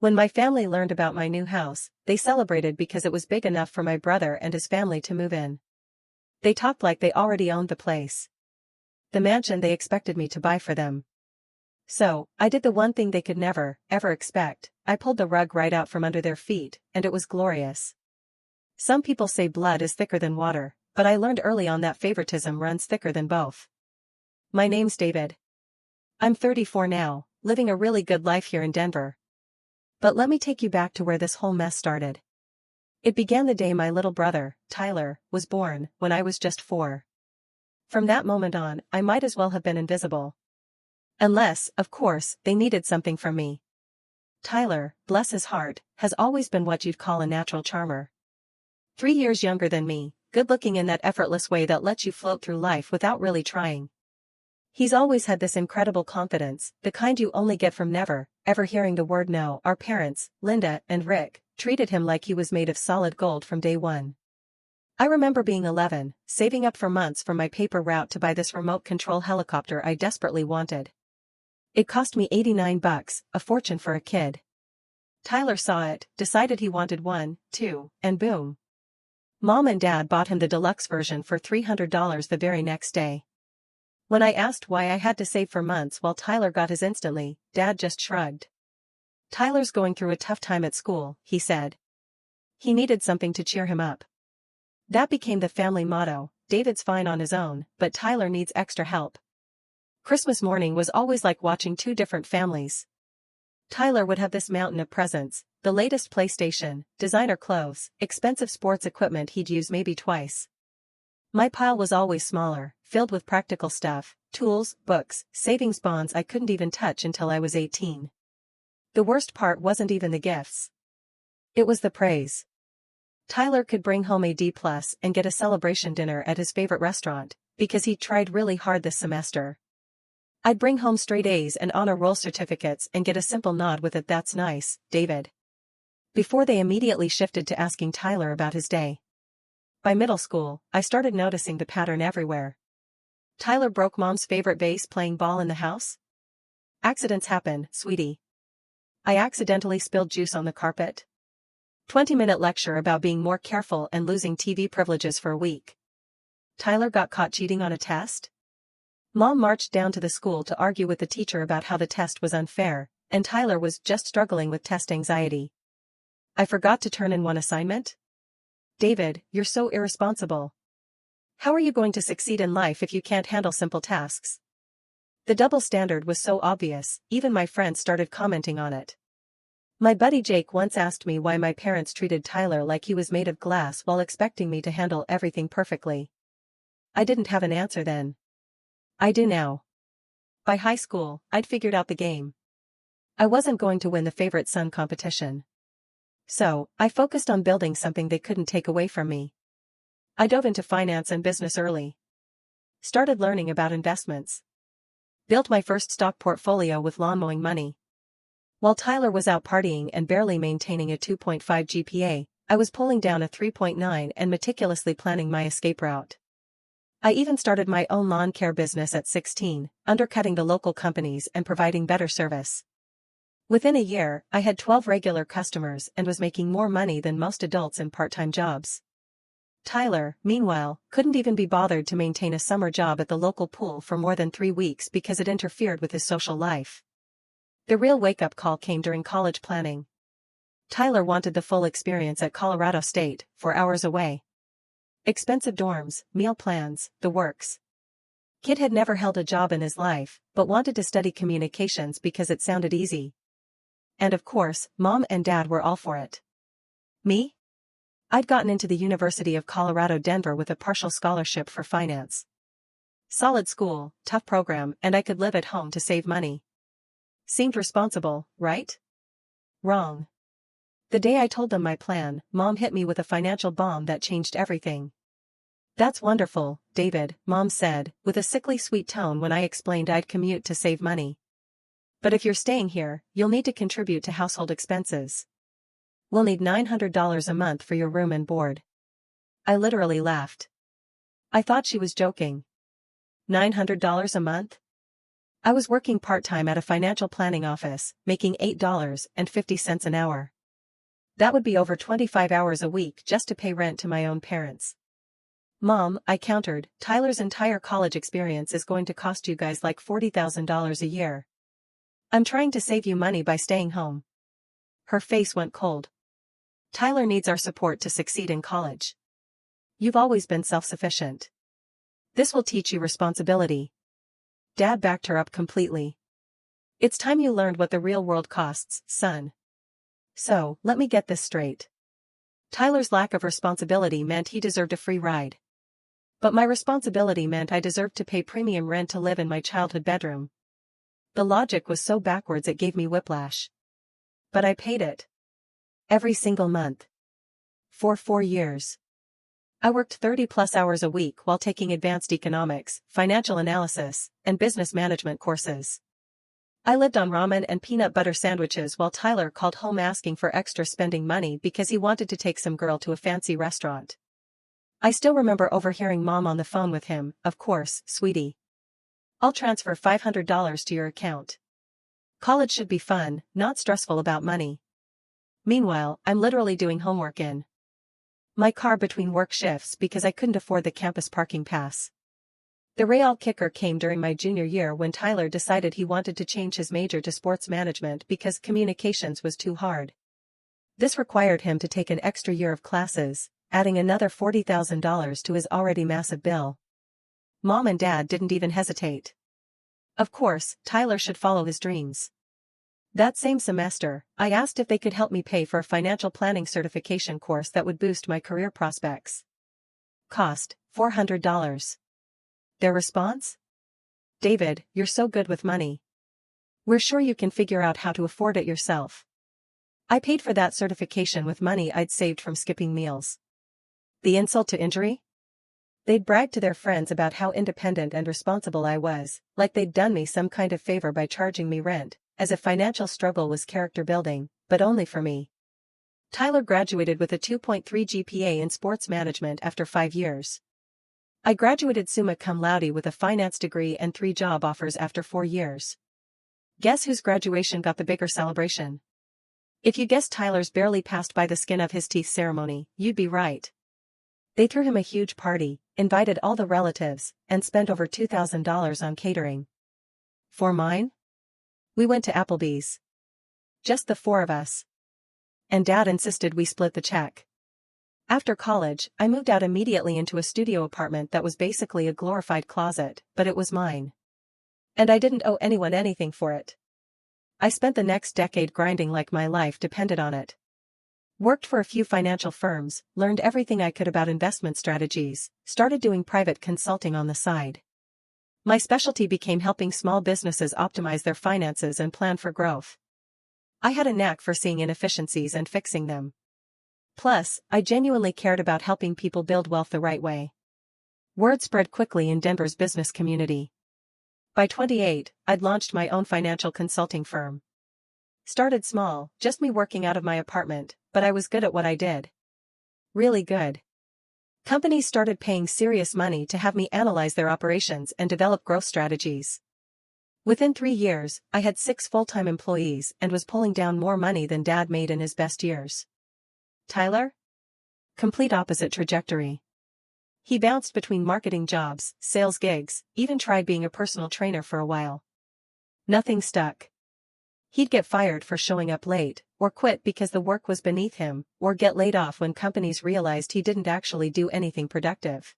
When my family learned about my new house, they celebrated because it was big enough for my brother and his family to move in. They talked like they already owned the place. The mansion they expected me to buy for them. So, I did the one thing they could never, ever expect. I pulled the rug right out from under their feet, and it was glorious. Some people say blood is thicker than water, but I learned early on that favoritism runs thicker than both. My name's David. I'm 34 now, living a really good life here in Denver. But let me take you back to where this whole mess started. It began the day my little brother, Tyler, was born, when I was just 4. From that moment on, I might as well have been invisible. Unless, of course, they needed something from me. Tyler, bless his heart, has always been what you'd call a natural charmer. 3 years younger than me, good-looking in that effortless way that lets you float through life without really trying. He's always had this incredible confidence, the kind you only get from never, ever hearing the word no. Our parents, Linda and Rick, treated him like he was made of solid gold from day one. I remember being 11, saving up for months for my paper route to buy this remote control helicopter I desperately wanted. It cost me $89, a fortune for a kid. Tyler saw it, decided he wanted one, too, and boom. Mom and Dad bought him the deluxe version for $300 the very next day. When I asked why I had to save for months while Tyler got his instantly, Dad just shrugged. Tyler's going through a tough time at school, he said. He needed something to cheer him up. That became the family motto. David's fine on his own, but Tyler needs extra help. Christmas morning was always like watching two different families. Tyler would have this mountain of presents, the latest PlayStation, designer clothes, expensive sports equipment he'd use maybe twice. My pile was always smaller, filled with practical stuff, tools, books, savings bonds I couldn't even touch until I was 18. The worst part wasn't even the gifts. It was the praise. Tyler could bring home a D+ and get a celebration dinner at his favorite restaurant, because he'd tried really hard this semester. I'd bring home straight A's and honor roll certificates and get a simple nod with it. That's nice, David. Before they immediately shifted to asking Tyler about his day. By middle school, I started noticing the pattern everywhere. Tyler broke Mom's favorite vase playing ball in the house. Accidents happen, sweetie. I accidentally spilled juice on the carpet. 20-minute lecture about being more careful and losing TV privileges for a week. Tyler got caught cheating on a test. Mom marched down to the school to argue with the teacher about how the test was unfair, and Tyler was just struggling with test anxiety. I forgot to turn in one assignment? David, you're so irresponsible. How are you going to succeed in life if you can't handle simple tasks? The double standard was so obvious, even my friends started commenting on it. My buddy Jake once asked me why my parents treated Tyler like he was made of glass while expecting me to handle everything perfectly. I didn't have an answer then. I do now. By high school, I'd figured out the game. I wasn't going to win the favorite son competition. So, I focused on building something they couldn't take away from me. I dove into finance and business early. Started learning about investments. Built my first stock portfolio with lawn mowing money. While Tyler was out partying and barely maintaining a 2.5 GPA, I was pulling down a 3.9 and meticulously planning my escape route. I even started my own lawn care business at 16, undercutting the local companies and providing better service. Within a year, I had 12 regular customers and was making more money than most adults in part-time jobs. Tyler, meanwhile, couldn't even be bothered to maintain a summer job at the local pool for more than 3 weeks because it interfered with his social life. The real wake-up call came during college planning. Tyler wanted the full experience at Colorado State, 4 hours away. Expensive dorms, meal plans, the works. Kid had never held a job in his life, but wanted to study communications because it sounded easy. And of course, Mom and Dad were all for it. Me? I'd gotten into the University of Colorado Denver with a partial scholarship for finance. Solid school, tough program, and I could live at home to save money. Seemed responsible, right? Wrong. The day I told them my plan, Mom hit me with a financial bomb that changed everything. That's wonderful, David, Mom said, with a sickly sweet tone when I explained I'd commute to save money. But if you're staying here, you'll need to contribute to household expenses. We'll need $900 a month for your room and board. I literally laughed. I thought she was joking. $900 a month? I was working part-time at a financial planning office, making $8.50 an hour. That would be over 25 hours a week just to pay rent to my own parents. Mom, I countered, Tyler's entire college experience is going to cost you guys like $40,000 a year. I'm trying to save you money by staying home. Her face went cold. Tyler needs our support to succeed in college. You've always been self-sufficient. This will teach you responsibility. Dad backed her up completely. It's time you learned what the real world costs, son. So, let me get this straight. Tyler's lack of responsibility meant he deserved a free ride. But my responsibility meant I deserved to pay premium rent to live in my childhood bedroom. The logic was so backwards it gave me whiplash. But I paid it. Every single month. For 4 years. I worked 30+ hours a week while taking advanced economics, financial analysis, and business management courses. I lived on ramen and peanut butter sandwiches while Tyler called home asking for extra spending money because he wanted to take some girl to a fancy restaurant. I still remember overhearing Mom on the phone with him, "Of course, sweetie. I'll transfer $500 to your account. College should be fun, not stressful about money." Meanwhile, I'm literally doing homework in my car between work shifts because I couldn't afford the campus parking pass. The real kicker came during my junior year when Tyler decided he wanted to change his major to sports management because communications was too hard. This required him to take an extra year of classes, adding another $40,000 to his already massive bill. Mom and Dad didn't even hesitate. Of course, Tyler should follow his dreams. That same semester, I asked if they could help me pay for a financial planning certification course that would boost my career prospects. Cost, $400. Their response? "David, you're so good with money. We're sure you can figure out how to afford it yourself." I paid for that certification with money I'd saved from skipping meals. The insult to injury? They'd bragged to their friends about how independent and responsible I was, like they'd done me some kind of favor by charging me rent, as if financial struggle was character building, but only for me. Tyler graduated with a 2.3 GPA in sports management after 5 years. I graduated summa cum laude with a finance degree and 3 job offers after 4 years. Guess whose graduation got the bigger celebration? If you guessed Tyler's barely passed by the skin of his teeth ceremony, you'd be right. They threw him a huge party, invited all the relatives, and spent over $2,000 on catering. For mine? We went to Applebee's. Just the 4 of us. And Dad insisted we split the check. After college, I moved out immediately into a studio apartment that was basically a glorified closet, but it was mine. And I didn't owe anyone anything for it. I spent the next decade grinding like my life depended on it. Worked for a few financial firms, learned everything I could about investment strategies, started doing private consulting on the side. My specialty became helping small businesses optimize their finances and plan for growth. I had a knack for seeing inefficiencies and fixing them. Plus, I genuinely cared about helping people build wealth the right way. Word spread quickly in Denver's business community. By 28, I'd launched my own financial consulting firm. Started small, just me working out of my apartment, but I was good at what I did. Really good. Companies started paying serious money to have me analyze their operations and develop growth strategies. Within 3 years, I had 6 full-time employees and was pulling down more money than Dad made in his best years. Tyler? Complete opposite trajectory. He bounced between marketing jobs, sales gigs, even tried being a personal trainer for a while. Nothing stuck. He'd get fired for showing up late, or quit because the work was beneath him, or get laid off when companies realized he didn't actually do anything productive.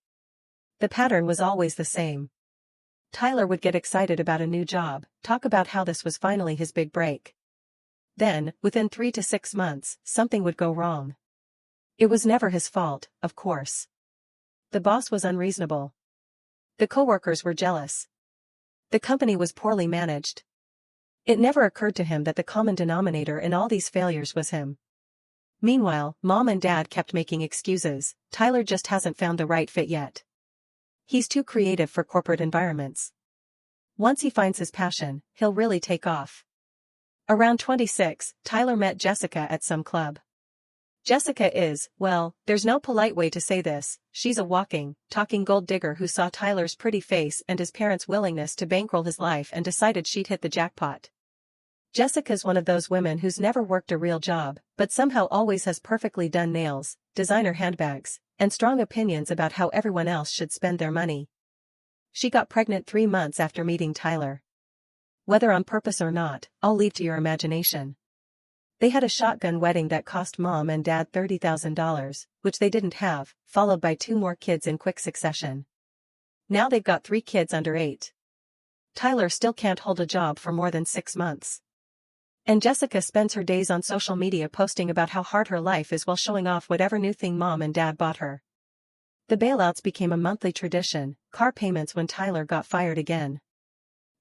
The pattern was always the same. Tyler would get excited about a new job, talk about how this was finally his big break. Then, within 3 to 6 months, something would go wrong. It was never his fault, of course. The boss was unreasonable. The coworkers were jealous. The company was poorly managed. It never occurred to him that the common denominator in all these failures was him. Meanwhile, Mom and Dad kept making excuses. Tyler just hasn't found the right fit yet. He's too creative for corporate environments. Once he finds his passion, he'll really take off. Around 26, Tyler met Jessica at some club. Jessica is, well, there's no polite way to say this, she's a walking, talking gold digger who saw Tyler's pretty face and his parents' willingness to bankroll his life and decided she'd hit the jackpot. Jessica's one of those women who's never worked a real job, but somehow always has perfectly done nails, designer handbags, and strong opinions about how everyone else should spend their money. She got pregnant 3 months after meeting Tyler. Whether on purpose or not, I'll leave to your imagination. They had a shotgun wedding that cost mom and dad $30,000, which they didn't have, followed by 2 more kids in quick succession. Now they've got 3 kids under 8. Tyler still can't hold a job for more than 6 months. And Jessica spends her days on social media posting about how hard her life is while showing off whatever new thing mom and dad bought her. The bailouts became a monthly tradition, car payments when Tyler got fired again.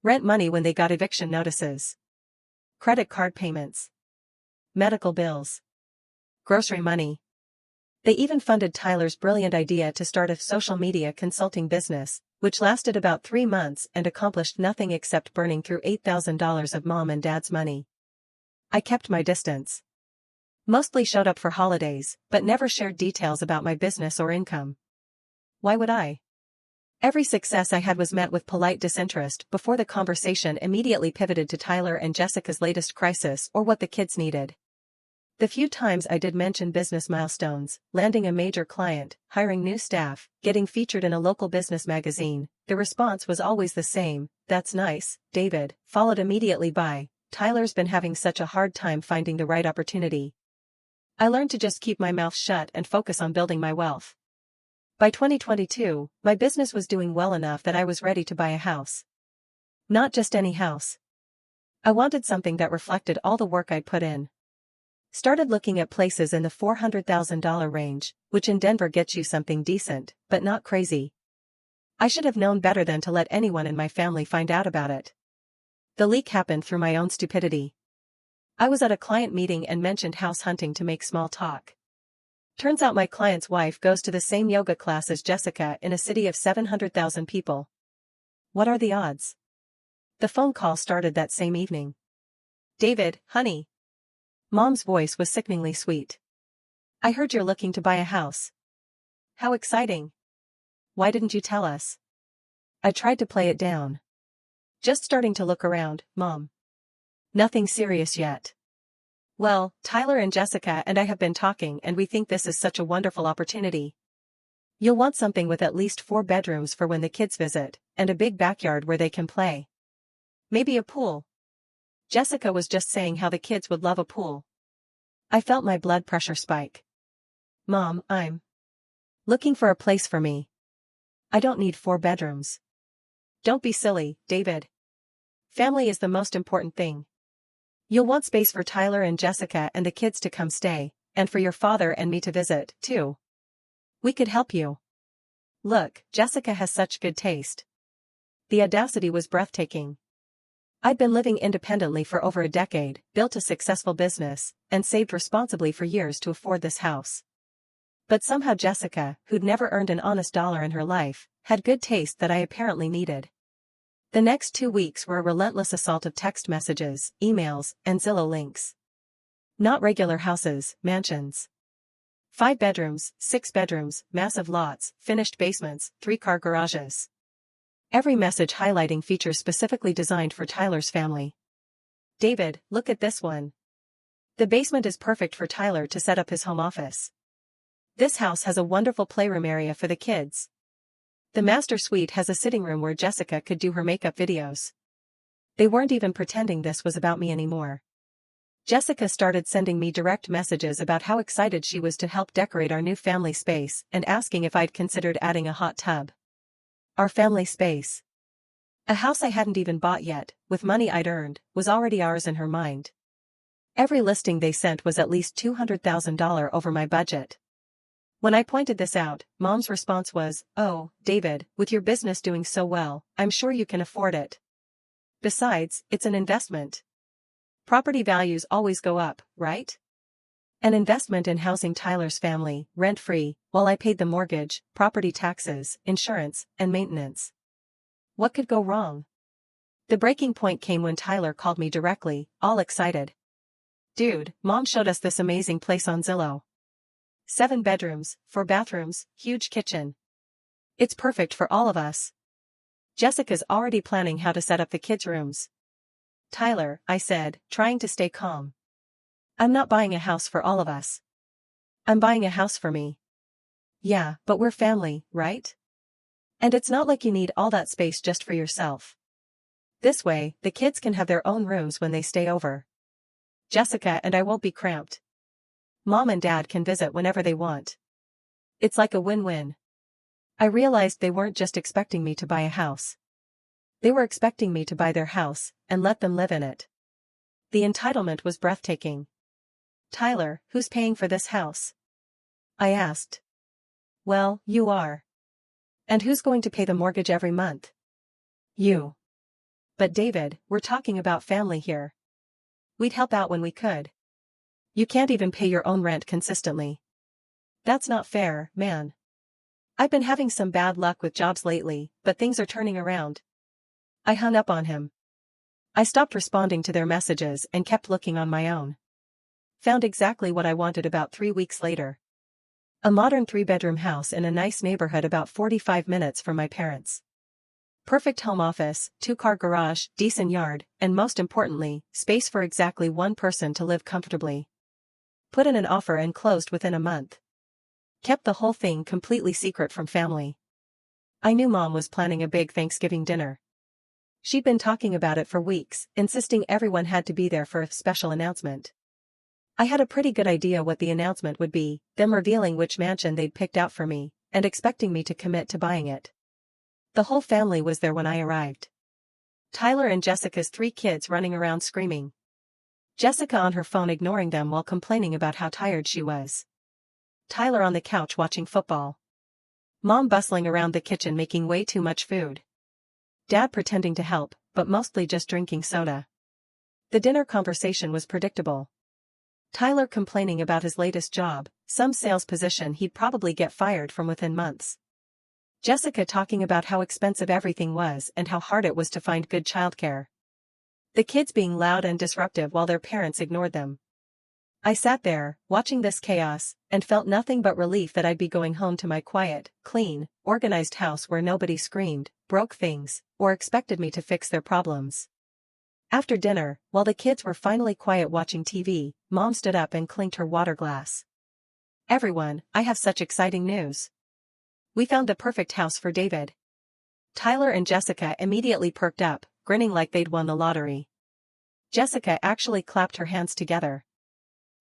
Rent money when they got eviction notices. Credit card payments. Medical bills. Grocery money. They even funded Tyler's brilliant idea to start a social media consulting business, which lasted about 3 months and accomplished nothing except burning through $8,000 of mom and dad's money. I kept my distance. Mostly showed up for holidays, but never shared details about my business or income. Why would I? Every success I had was met with polite disinterest before the conversation immediately pivoted to Tyler and Jessica's latest crisis or what the kids needed. The few times I did mention business milestones, landing a major client, hiring new staff, getting featured in a local business magazine, the response was always the same, "That's nice, David," followed immediately by, "Tyler's been having such a hard time finding the right opportunity." I learned to just keep my mouth shut and focus on building my wealth. By 2022, my business was doing well enough that I was ready to buy a house. Not just any house. I wanted something that reflected all the work I'd put in. Started looking at places in the $400,000 range, which in Denver gets you something decent, but not crazy. I should have known better than to let anyone in my family find out about it. The leak happened through my own stupidity. I was at a client meeting and mentioned house hunting to make small talk. Turns out my client's wife goes to the same yoga class as Jessica in a city of 700,000 people. What are the odds? The phone call started that same evening. "David, honey." Mom's voice was sickeningly sweet. "I heard you're looking to buy a house. How exciting. Why didn't you tell us?" I tried to play it down. "Just starting to look around, Mom. Nothing serious yet. Well, Tyler and Jessica and I have been talking and we think this is such a wonderful opportunity. You'll want something with at least 4 bedrooms for when the kids visit, and a big backyard where they can play. Maybe a pool." Jessica was just saying how the kids would love a pool. I felt my blood pressure spike. "Mom, I'm looking for a place for me. I don't need 4 bedrooms. Don't be silly, David. Family is the most important thing. You'll want space for Tyler and Jessica and the kids to come stay, and for your father and me to visit, too. We could help you. Look, Jessica has such good taste." The audacity was breathtaking. I'd been living independently for over a decade, built a successful business, and saved responsibly for years to afford this house. But somehow Jessica, who'd never earned an honest dollar in her life, had good taste that I apparently needed. The next 2 weeks were a relentless assault of text messages, emails, and Zillow links. Not regular houses, mansions. 5 bedrooms, 6 bedrooms, massive lots, finished basements, 3-car garages. Every message highlighting features specifically designed for Tyler's family. "David, look at this one. The basement is perfect for Tyler to set up his home office. This house has a wonderful playroom area for the kids. The master suite has a sitting room where Jessica could do her makeup videos." They weren't even pretending this was about me anymore. Jessica started sending me direct messages about how excited she was to help decorate our new family space and asking if I'd considered adding a hot tub. Our family space. A house I hadn't even bought yet, with money I'd earned, was already ours in her mind. Every listing they sent was at least $200,000 over my budget. When I pointed this out, Mom's response was, "Oh, David, with your business doing so well, I'm sure you can afford it. Besides, it's an investment. Property values always go up, right? An investment in housing Tyler's family, rent-free, while I paid the mortgage, property taxes, insurance, and maintenance. What could go wrong?" The breaking point came when Tyler called me directly, all excited. "Dude, Mom showed us this amazing place on Zillow. 7 bedrooms, 4 bathrooms, huge kitchen. It's perfect for all of us. Jessica's already planning how to set up the kids' rooms. Tyler, I said, trying to stay calm. I'm not buying a house for all of us. I'm buying a house for me. Yeah, but we're family, right? And it's not like you need all that space just for yourself. This way, the kids can have their own rooms when they stay over. Jessica and I won't be cramped. Mom and Dad can visit whenever they want. It's like a win-win. I realized they weren't just expecting me to buy a house. They were expecting me to buy their house and let them live in it. The entitlement was breathtaking. Tyler, who's paying for this house? I asked. Well, you are. And who's going to pay the mortgage every month? You. But David, we're talking about family here. We'd help out when we could. You can't even pay your own rent consistently. That's not fair, man. I've been having some bad luck with jobs lately, but things are turning around. I hung up on him. I stopped responding to their messages and kept looking on my own. Found exactly what I wanted about 3 weeks later. A modern 3-bedroom house in a nice neighborhood about 45 minutes from my parents. Perfect home office, 2-car garage, decent yard, and most importantly, space for exactly one person to live comfortably. Put in an offer and closed within a month. Kept the whole thing completely secret from family. I knew Mom was planning a big Thanksgiving dinner. She'd been talking about it for weeks, insisting everyone had to be there for a special announcement. I had a pretty good idea what the announcement would be, them revealing which mansion they'd picked out for me, and expecting me to commit to buying it. The whole family was there when I arrived. Tyler and Jessica's 3 kids running around screaming. Jessica on her phone ignoring them while complaining about how tired she was. Tyler on the couch watching football. Mom bustling around the kitchen making way too much food. Dad pretending to help, but mostly just drinking soda. The dinner conversation was predictable. Tyler complaining about his latest job, some sales position he'd probably get fired from within months. Jessica talking about how expensive everything was and how hard it was to find good childcare. The kids being loud and disruptive while their parents ignored them. I sat there, watching this chaos, and felt nothing but relief that I'd be going home to my quiet, clean, organized house where nobody screamed, broke things, or expected me to fix their problems. After dinner, while the kids were finally quiet watching TV, Mom stood up and clinked her water glass. Everyone, I have such exciting news. We found the perfect house for David. Tyler and Jessica immediately perked up, grinning like they'd won the lottery. Jessica actually clapped her hands together.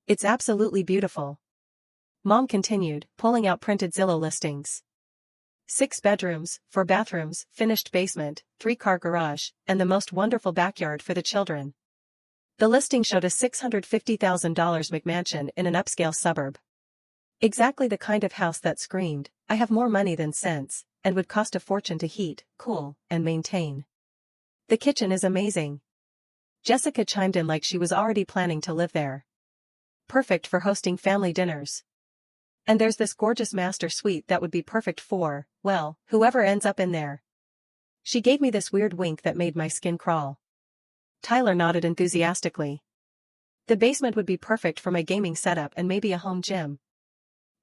It's absolutely beautiful. Mom continued, pulling out printed Zillow listings. 6 bedrooms, 4 bathrooms, finished basement, 3-car garage, and the most wonderful backyard for the children. The listing showed a $650,000 McMansion in an upscale suburb. Exactly the kind of house that screamed, I have more money than sense, and would cost a fortune to heat, cool, and maintain. The kitchen is amazing. Jessica chimed in like she was already planning to live there. Perfect for hosting family dinners. And there's this gorgeous master suite that would be perfect for, well, whoever ends up in there. She gave me this weird wink that made my skin crawl. Tyler nodded enthusiastically. The basement would be perfect for my gaming setup and maybe a home gym.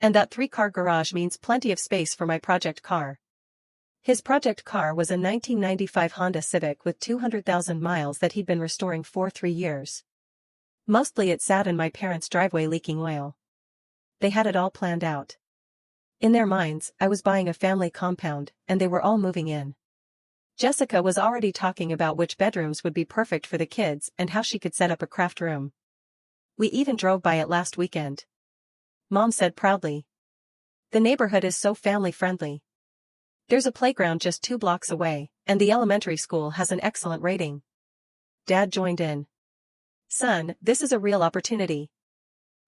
And that 3-car garage means plenty of space for my project car. His project car was a 1995 Honda Civic with 200,000 miles that he'd been restoring for 3 years. Mostly it sat in my parents' driveway leaking oil. They had it all planned out. In their minds, I was buying a family compound, and they were all moving in. Jessica was already talking about which bedrooms would be perfect for the kids and how she could set up a craft room. We even drove by it last weekend. Mom said proudly. The neighborhood is so family-friendly. There's a playground just 2 blocks away, and the elementary school has an excellent rating. Dad joined in. Son, this is a real opportunity.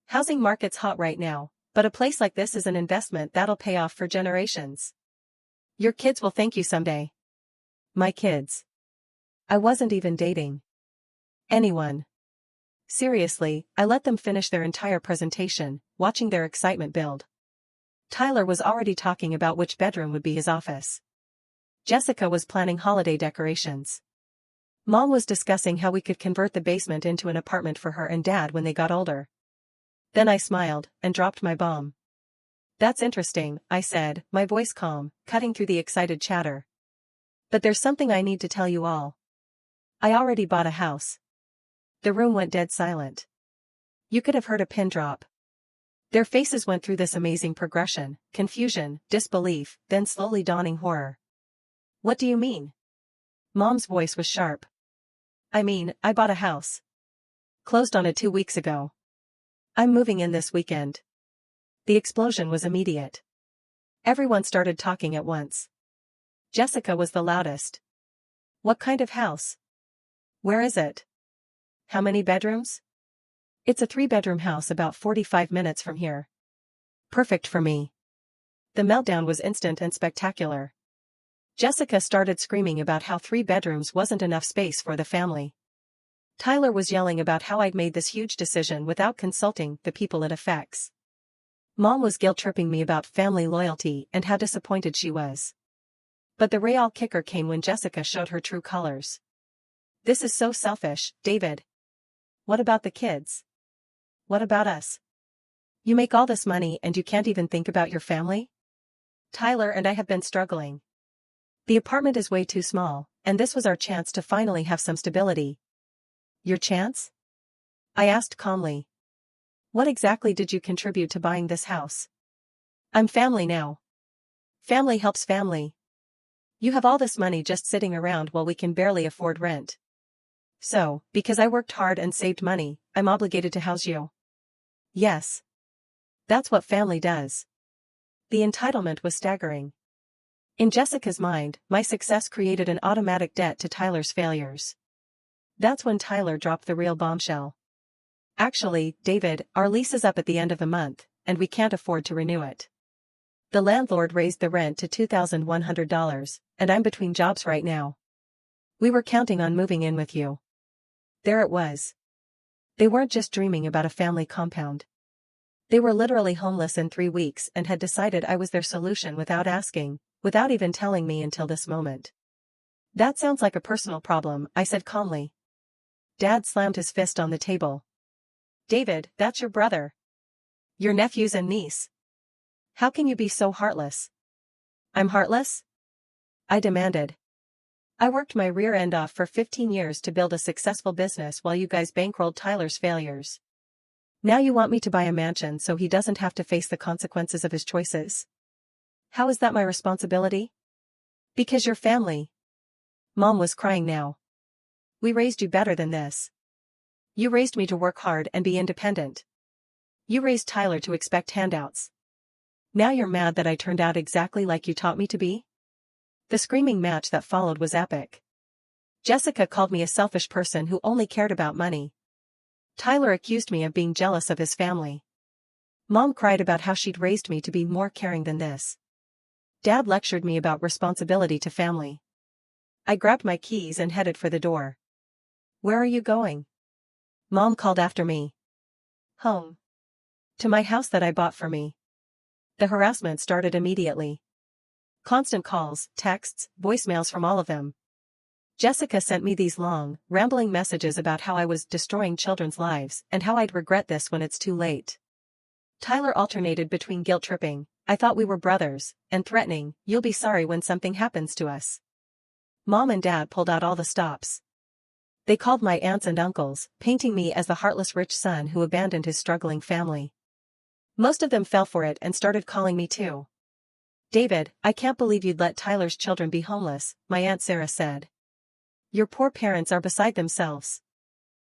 Housing market's hot right now, but a place like this is an investment that'll pay off for generations. Your kids will thank you someday. My kids. I wasn't even dating anyone. Seriously, I let them finish their entire presentation, watching their excitement build. Tyler was already talking about which bedroom would be his office. Jessica was planning holiday decorations. Mom was discussing how we could convert the basement into an apartment for her and Dad when they got older. Then I smiled and dropped my bomb. That's interesting, I said, my voice calm, cutting through the excited chatter. But there's something I need to tell you all. I already bought a house. The room went dead silent. You could have heard a pin drop. Their faces went through this amazing progression: confusion, disbelief, then slowly dawning horror. What do you mean? Mom's voice was sharp. I mean, I bought a house. Closed on it 2 weeks ago. I'm moving in this weekend. The explosion was immediate. Everyone started talking at once. Jessica was the loudest. What kind of house? Where is it? How many bedrooms? It's a 3-bedroom house about 45 minutes from here. Perfect for me. The meltdown was instant and spectacular. Jessica started screaming about how 3 bedrooms wasn't enough space for the family. Tyler was yelling about how I'd made this huge decision without consulting the people it affects. Mom was guilt-tripping me about family loyalty and how disappointed she was. But the real kicker came when Jessica showed her true colors. This is so selfish, David. What about the kids? What about us? You make all this money and you can't even think about your family? Tyler and I have been struggling. The apartment is way too small, and this was our chance to finally have some stability. Your chance? I asked calmly. What exactly did you contribute to buying this house? I'm family now. Family helps family. You have all this money just sitting around while we can barely afford rent. So, because I worked hard and saved money, I'm obligated to house you. Yes. That's what family does. The entitlement was staggering. In Jessica's mind, my success created an automatic debt to Tyler's failures. That's when Tyler dropped the real bombshell. Actually, David, our lease is up at the end of the month, and we can't afford to renew it. The landlord raised the rent to $2,100, and I'm between jobs right now. We were counting on moving in with you. There it was. They weren't just dreaming about a family compound. They were literally homeless in 3 weeks and had decided I was their solution without asking, without even telling me until this moment. That sounds like a personal problem, I said calmly. Dad slammed his fist on the table. David, that's your brother. Your nephews and niece. How can you be so heartless? I'm heartless? I demanded. I worked my rear end off for 15 years to build a successful business while you guys bankrolled Tyler's failures. Now you want me to buy a mansion so he doesn't have to face the consequences of his choices. How is that my responsibility? Because you're family. Mom was crying now. We raised you better than this. You raised me to work hard and be independent. You raised Tyler to expect handouts. Now you're mad that I turned out exactly like you taught me to be? The screaming match that followed was epic. Jessica called me a selfish person who only cared about money. Tyler accused me of being jealous of his family. Mom cried about how she'd raised me to be more caring than this. Dad lectured me about responsibility to family. I grabbed my keys and headed for the door. Where are you going? Mom called after me. Home. To my house that I bought for me. The harassment started immediately. Constant calls, texts, voicemails from all of them. Jessica sent me these long, rambling messages about how I was destroying children's lives and how I'd regret this when it's too late. Tyler alternated between guilt-tripping, I thought we were brothers, and threatening, you'll be sorry when something happens to us. Mom and Dad pulled out all the stops. They called my aunts and uncles, painting me as the heartless rich son who abandoned his struggling family. Most of them fell for it and started calling me too. David, I can't believe you'd let Tyler's children be homeless, my Aunt Sarah said. Your poor parents are beside themselves.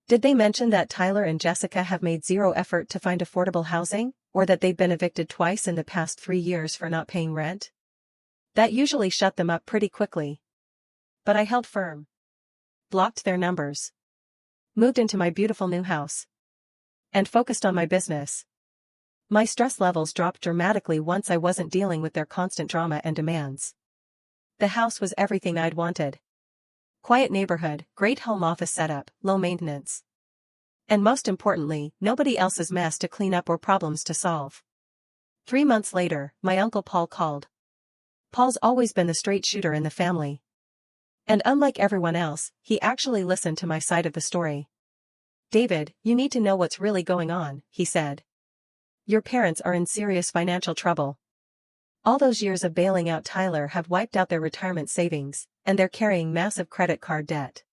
Did they mention that Tyler and Jessica have made zero effort to find affordable housing, or that they've been evicted twice in the past 3 years for not paying rent? That usually shut them up pretty quickly. But I held firm. Blocked their numbers. Moved into my beautiful new house. And focused on my business. My stress levels dropped dramatically once I wasn't dealing with their constant drama and demands. The house was everything I'd wanted. Quiet neighborhood, great home office setup, low maintenance. And most importantly, nobody else's mess to clean up or problems to solve. 3 months later, my Uncle Paul called. Paul's always been the straight shooter in the family. And unlike everyone else, he actually listened to my side of the story. David, you need to know what's really going on, he said. Your parents are in serious financial trouble. All those years of bailing out Tyler have wiped out their retirement savings, and they're carrying massive credit card debt.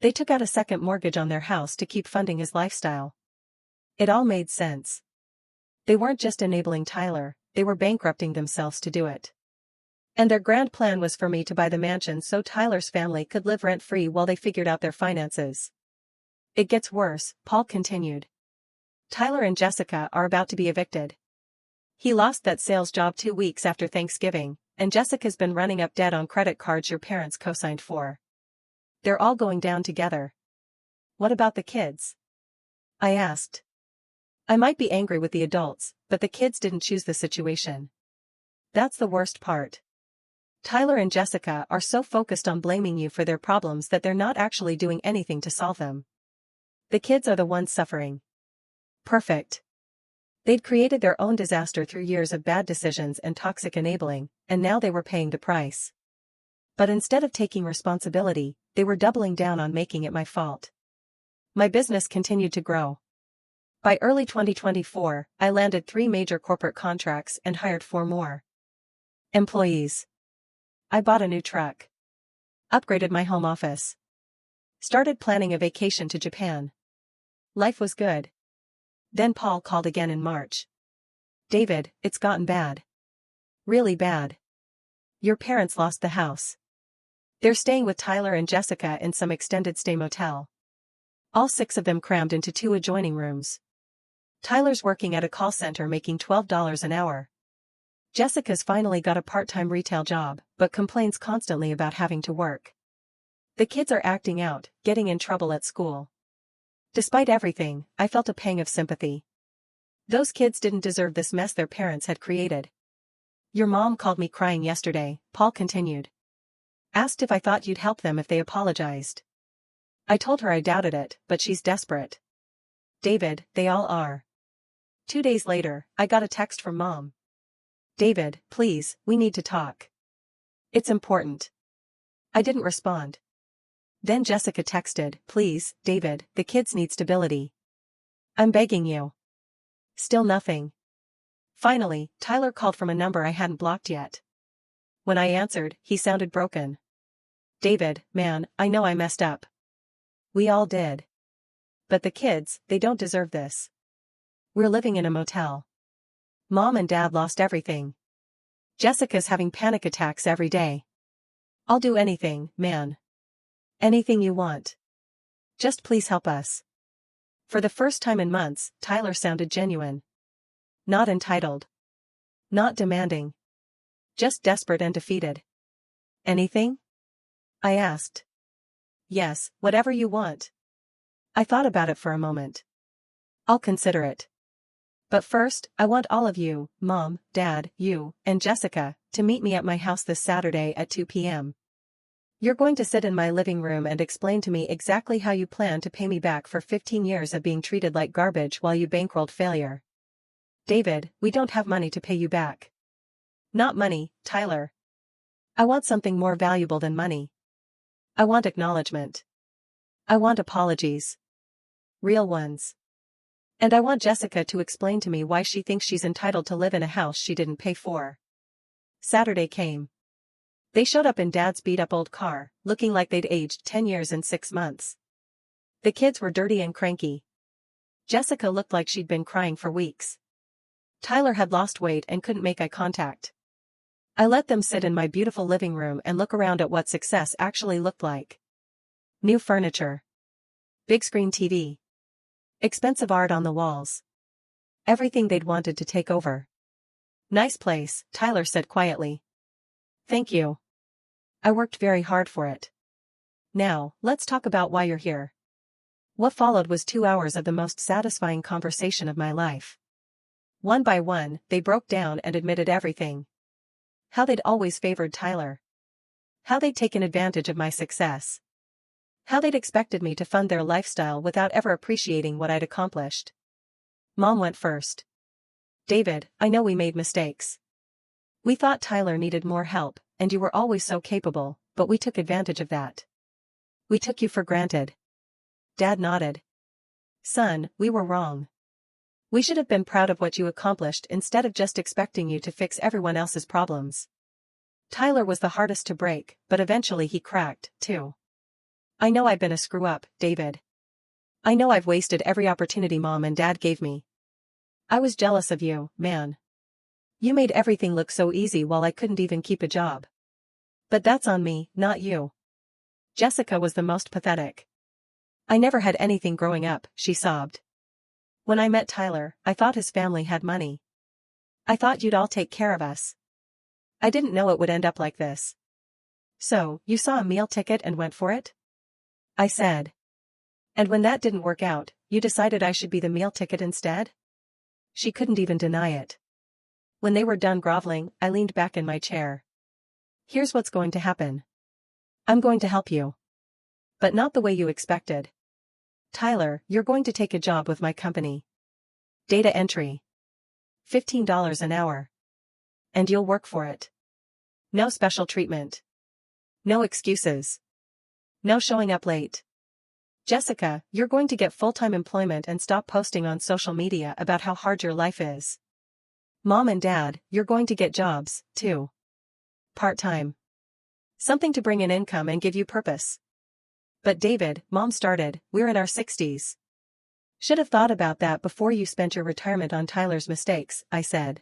They took out a second mortgage on their house to keep funding his lifestyle. It all made sense. They weren't just enabling Tyler, they were bankrupting themselves to do it. And their grand plan was for me to buy the mansion so Tyler's family could live rent-free while they figured out their finances. It gets worse, Paul continued. Tyler and Jessica are about to be evicted. He lost that sales job 2 weeks after Thanksgiving, and Jessica's been running up debt on credit cards your parents co-signed for. They're all going down together. What about the kids? I asked. I might be angry with the adults, but the kids didn't choose the situation. That's the worst part. Tyler and Jessica are so focused on blaming you for their problems that they're not actually doing anything to solve them. The kids are the ones suffering. Perfect. They'd created their own disaster through years of bad decisions and toxic enabling, and now they were paying the price. But instead of taking responsibility, they were doubling down on making it my fault. My business continued to grow. By early 2024, I landed 3 major corporate contracts and hired 4 more employees. I bought a new truck. Upgraded my home office. Started planning a vacation to Japan. Life was good. Then Paul called again in March. David, it's gotten bad. Really bad. Your parents lost the house. They're staying with Tyler and Jessica in some extended stay motel. All 6 of them crammed into 2 adjoining rooms. Tyler's working at a call center making $12 an hour. Jessica's finally got a part-time retail job, but complains constantly about having to work. The kids are acting out, getting in trouble at school. Despite everything, I felt a pang of sympathy. Those kids didn't deserve this mess their parents had created. Your mom called me crying yesterday, Paul continued. Asked if I thought you'd help them if they apologized. I told her I doubted it, but she's desperate. David, they all are. 2 days later, I got a text from Mom. David, please, we need to talk. It's important. I didn't respond. Then Jessica texted, please, David, the kids need stability. I'm begging you. Still nothing. Finally, Tyler called from a number I hadn't blocked yet. When I answered, he sounded broken. David, man, I know I messed up. We all did. But the kids, they don't deserve this. We're living in a motel. Mom and Dad lost everything. Jessica's having panic attacks every day. I'll do anything, man. Anything you want. Just please help us. For the first time in months, Tyler sounded genuine. Not entitled. Not demanding. Just desperate and defeated. Anything? I asked. Yes, whatever you want. I thought about it for a moment. I'll consider it. But first, I want all of you, Mom, Dad, you, and Jessica, to meet me at my house this Saturday at 2 p.m. You're going to sit in my living room and explain to me exactly how you plan to pay me back for 15 years of being treated like garbage while you bankrolled failure. David, we don't have money to pay you back. Not money, Tyler. I want something more valuable than money. I want acknowledgement. I want apologies. Real ones. And I want Jessica to explain to me why she thinks she's entitled to live in a house she didn't pay for. Saturday came. They showed up in Dad's beat-up old car, looking like they'd aged 10 years and 6 months. The kids were dirty and cranky. Jessica looked like she'd been crying for weeks. Tyler had lost weight and couldn't make eye contact. I let them sit in my beautiful living room and look around at what success actually looked like. New furniture. Big screen TV. Expensive art on the walls. Everything they'd wanted to take over. Nice place, Tyler said quietly. Thank you. I worked very hard for it. Now, let's talk about why you're here. What followed was 2 hours of the most satisfying conversation of my life. One by one, they broke down and admitted everything. How they'd always favored Tyler. How they'd taken advantage of my success. How they'd expected me to fund their lifestyle without ever appreciating what I'd accomplished. Mom went first. David, I know we made mistakes. We thought Tyler needed more help, and you were always so capable, but we took advantage of that. We took you for granted. Dad nodded. Son, we were wrong. We should have been proud of what you accomplished instead of just expecting you to fix everyone else's problems. Tyler was the hardest to break, but eventually he cracked, too. I know I've been a screw-up, David. I know I've wasted every opportunity Mom and Dad gave me. I was jealous of you, man. You made everything look so easy while I couldn't even keep a job. But that's on me, not you. Jessica was the most pathetic. I never had anything growing up, she sobbed. When I met Tyler, I thought his family had money. I thought you'd all take care of us. I didn't know it would end up like this. So, you saw a meal ticket and went for it? I said. And when that didn't work out, you decided I should be the meal ticket instead? She couldn't even deny it. When they were done groveling, I leaned back in my chair. Here's what's going to happen. I'm going to help you. But not the way you expected. Tyler, you're going to take a job with my company. Data entry. $15 an hour. And you'll work for it. No special treatment. No excuses. No showing up late. Jessica, you're going to get full-time employment and stop posting on social media about how hard your life is. Mom and Dad, you're going to get jobs, too. Part-time. Something to bring in income and give you purpose. But David, Mom started, we're in our 60s. Should have thought about that before you spent your retirement on Tyler's mistakes, I said.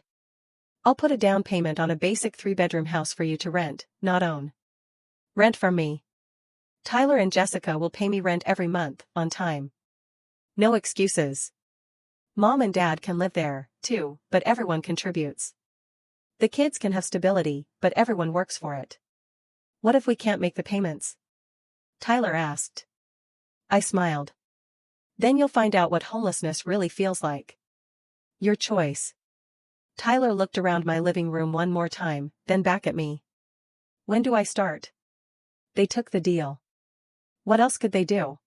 I'll put a down payment on a basic 3-bedroom house for you to rent, not own. Rent from me. Tyler and Jessica will pay me rent every month, on time. No excuses. Mom and Dad can live there, too, but everyone contributes. The kids can have stability, but everyone works for it. What if we can't make the payments? Tyler asked. I smiled. Then you'll find out what homelessness really feels like. Your choice. Tyler looked around my living room one more time, then back at me. When do I start? They took the deal. What else could they do?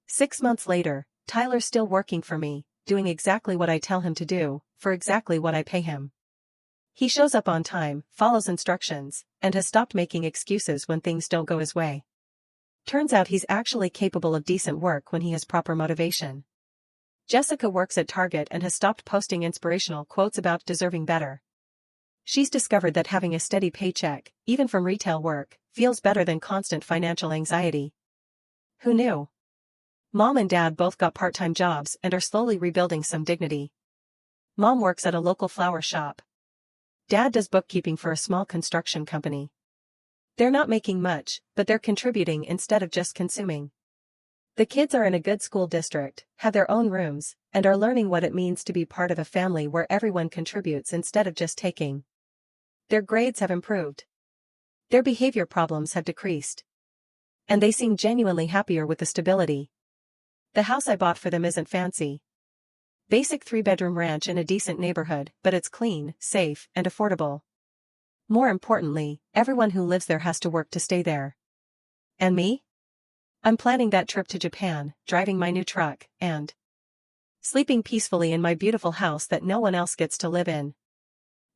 6 months later, Tyler's still working for me, doing exactly what I tell him to do, for exactly what I pay him. He shows up on time, follows instructions, and has stopped making excuses when things don't go his way. Turns out he's actually capable of decent work when he has proper motivation. Jessica works at Target and has stopped posting inspirational quotes about deserving better. She's discovered that having a steady paycheck, even from retail work, feels better than constant financial anxiety. Who knew? Mom and Dad both got part-time jobs and are slowly rebuilding some dignity. Mom works at a local flower shop. Dad does bookkeeping for a small construction company. They're not making much, but they're contributing instead of just consuming. The kids are in a good school district, have their own rooms, and are learning what it means to be part of a family where everyone contributes instead of just taking. Their grades have improved. Their behavior problems have decreased. And they seem genuinely happier with the stability. The house I bought for them isn't fancy. Basic 3-bedroom ranch in a decent neighborhood, but it's clean, safe, and affordable. More importantly, everyone who lives there has to work to stay there. And me? I'm planning that trip to Japan, driving my new truck, and sleeping peacefully in my beautiful house that no one else gets to live in.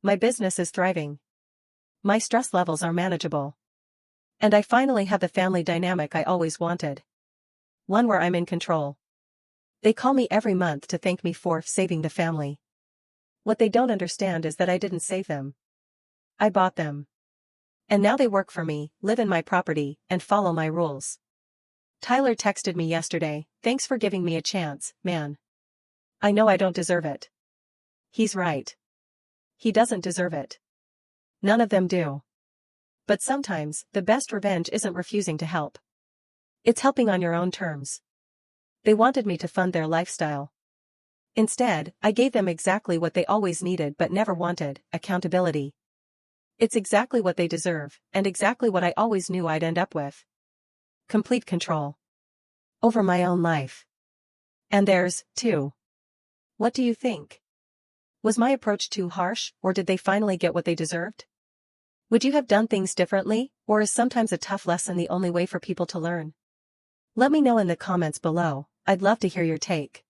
My business is thriving. My stress levels are manageable. And I finally have the family dynamic I always wanted. One where I'm in control. They call me every month to thank me for saving the family. What they don't understand is that I didn't save them. I bought them. And now they work for me, live in my property, and follow my rules. Tyler texted me yesterday, thanks for giving me a chance, man. I know I don't deserve it. He's right. He doesn't deserve it. None of them do. But sometimes, the best revenge isn't refusing to help. It's helping on your own terms. They wanted me to fund their lifestyle. Instead, I gave them exactly what they always needed but never wanted, accountability. It's exactly what they deserve, and exactly what I always knew I'd end up with. Complete control. Over my own life. And theirs, too. What do you think? Was my approach too harsh, or did they finally get what they deserved? Would you have done things differently, or is sometimes a tough lesson the only way for people to learn? Let me know in the comments below, I'd love to hear your take.